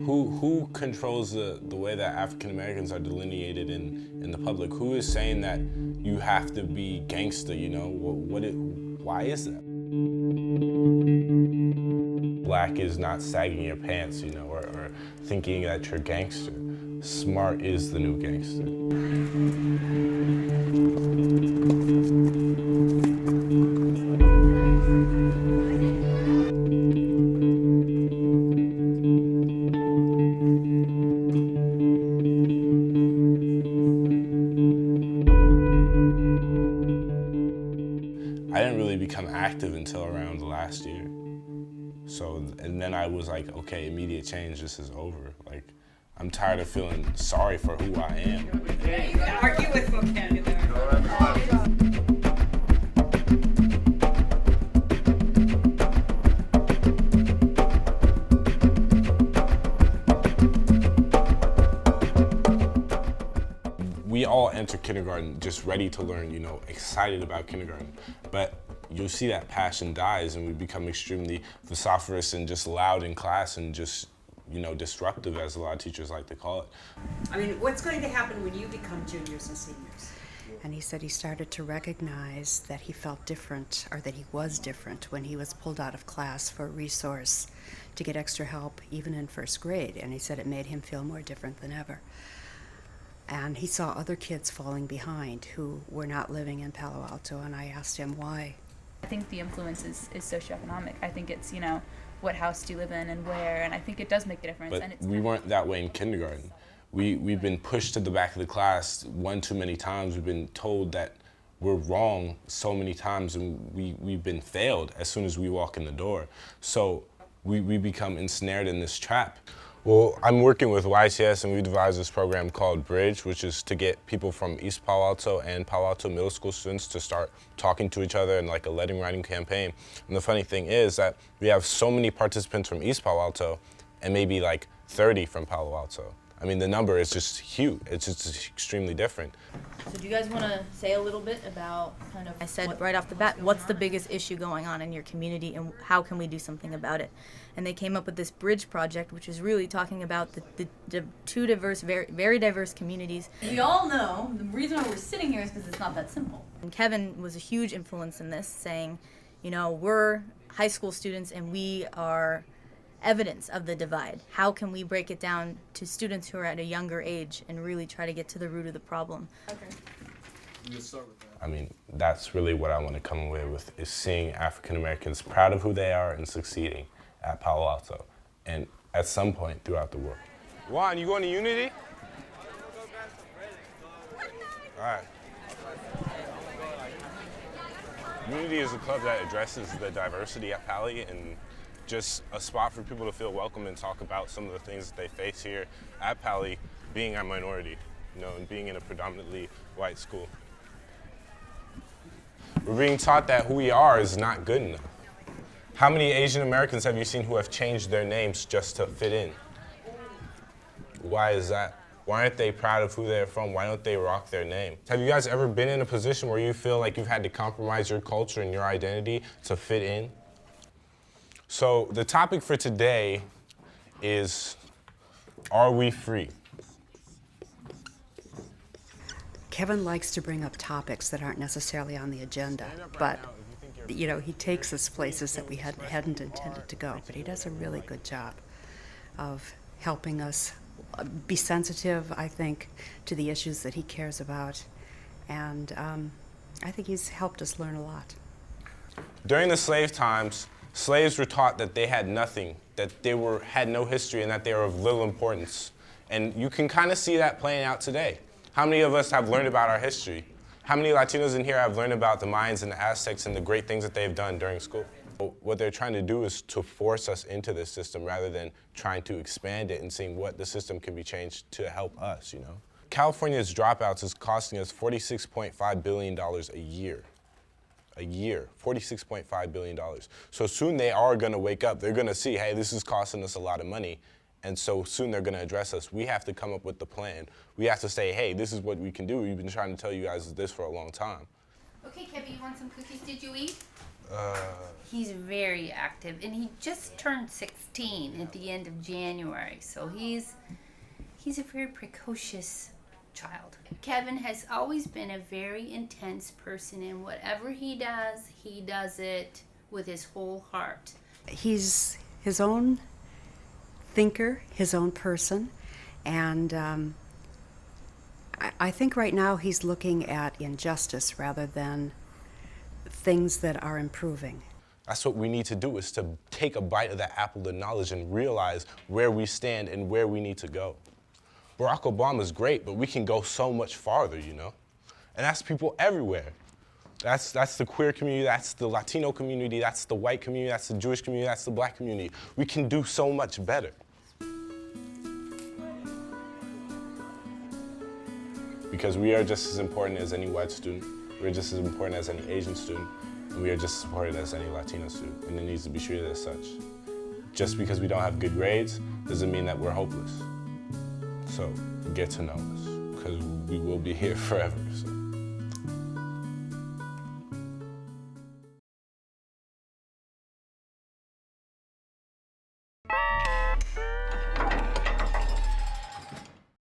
Who controls the way that African Americans are delineated in the public? Who is saying that you have to be gangster, you know? Why is that? Black is not sagging your pants, you know, or thinking that you're gangster. Smart is the new gangster. I didn't really become active until around the last year. So, and then I was like, okay, immediate change, this is over. Like, I'm tired of feeling sorry for who I am. Yeah, you can argue with vocabulary. We all enter kindergarten just ready to learn, you know, excited about kindergarten. But you'll see that passion dies and we become extremely vociferous and just loud in class and just, you know, disruptive, as a lot of teachers like to call it. I mean, what's going to happen when you become juniors and seniors? And he said he started to recognize that he felt different, or that he was different, when he was pulled out of class for a resource to get extra help, even in first grade. And he said it made him feel more different than ever. And he saw other kids falling behind who were not living in Palo Alto, and I asked him why. I think the influence is socioeconomic. I think it's, you know, what house do you live in and where, and I think it does make a difference. But and it's we weren't that way in kindergarten. We've been pushed to the back of the class one too many times. We've been told that we're wrong so many times, and we've been failed as soon as we walk in the door. So we become ensnared in this trap. Well, I'm working with YCS, and we devised this program called Bridge, which is to get people from East Palo Alto and Palo Alto middle school students to start talking to each other in like a letter writing campaign. And the funny thing is that we have so many participants from East Palo Alto and maybe like 30 from Palo Alto. I mean, the number is just huge. It's just extremely different. So do you guys want to say a little bit about kind of, I said right off the bat, what's the biggest issue going on in your community and how can we do something about it? And they came up with this bridge project, which is really talking about the two diverse, very diverse communities. We all know the reason why we're sitting here is because it's not that simple. And Kevin was a huge influence in this, saying, you know, we're high school students and we are evidence of the divide. How can we break it down to students who are at a younger age and really try to get to the root of the problem? Okay. Let's start with that. I mean, that's really what I want to come away with, is seeing African Americans proud of who they are and succeeding at Palo Alto and at some point throughout the world. Juan, you going to Unity? All right. Unity is a club that addresses the diversity at Pali, and just a spot for people to feel welcome and talk about some of the things that they face here at Pali, being a minority, you know, and being in a predominantly white school. We're being taught that who we are is not good enough. How many Asian Americans have you seen who have changed their names just to fit in? Why is that? Why aren't they proud of who they're from? Why don't they rock their name? Have you guys ever been in a position where you feel like you've had to compromise your culture and your identity to fit in? So the topic for today is, are we free? Kevin likes to bring up topics that aren't necessarily on the agenda, but you know, he takes us places that we hadn't intended to go, but he does a really good job of helping us be sensitive, I think, to the issues that he cares about, and I think he's helped us learn a lot. During the slave times, slaves were taught that they had nothing, that they had no history, and that they were of little importance. And you can kind of see that playing out today. How many of us have learned about our history? How many Latinos in here have learned about the Mayans and the Aztecs and the great things that they've done during school? What they're trying to do is to force us into this system rather than trying to expand it and seeing what the system can be changed to help us, you know? California's dropouts is costing us $46.5 billion a year. A year, $46.5 billion. So soon they are gonna wake up. They're gonna see, hey, this is costing us a lot of money. And so soon they're gonna address us. We have to come up with the plan. We have to say, hey, this is what we can do. We've been trying to tell you guys this for a long time. Okay, Kevin, you want some cookies? Did you eat? He's very active, and he just turned 16 at the end of January, so he's a very precocious child. Kevin has always been a very intense person, and whatever he does it with his whole heart. He's his own thinker, his own person, and I think right now he's looking at injustice rather than things that are improving. That's what we need to do, is to take a bite of that apple of knowledge and realize where we stand and where we need to go. Barack Obama's great, but we can go so much farther, you know? And that's people everywhere. That's the queer community, that's the Latino community, that's the white community, that's the Jewish community, that's the black community. We can do so much better. Because we are just as important as any white student, we're just as important as any Asian student, and we are just as important as any Latino student, and it needs to be treated as such. Just because we don't have good grades doesn't mean that we're hopeless. So get to know us, because we will be here forever. So.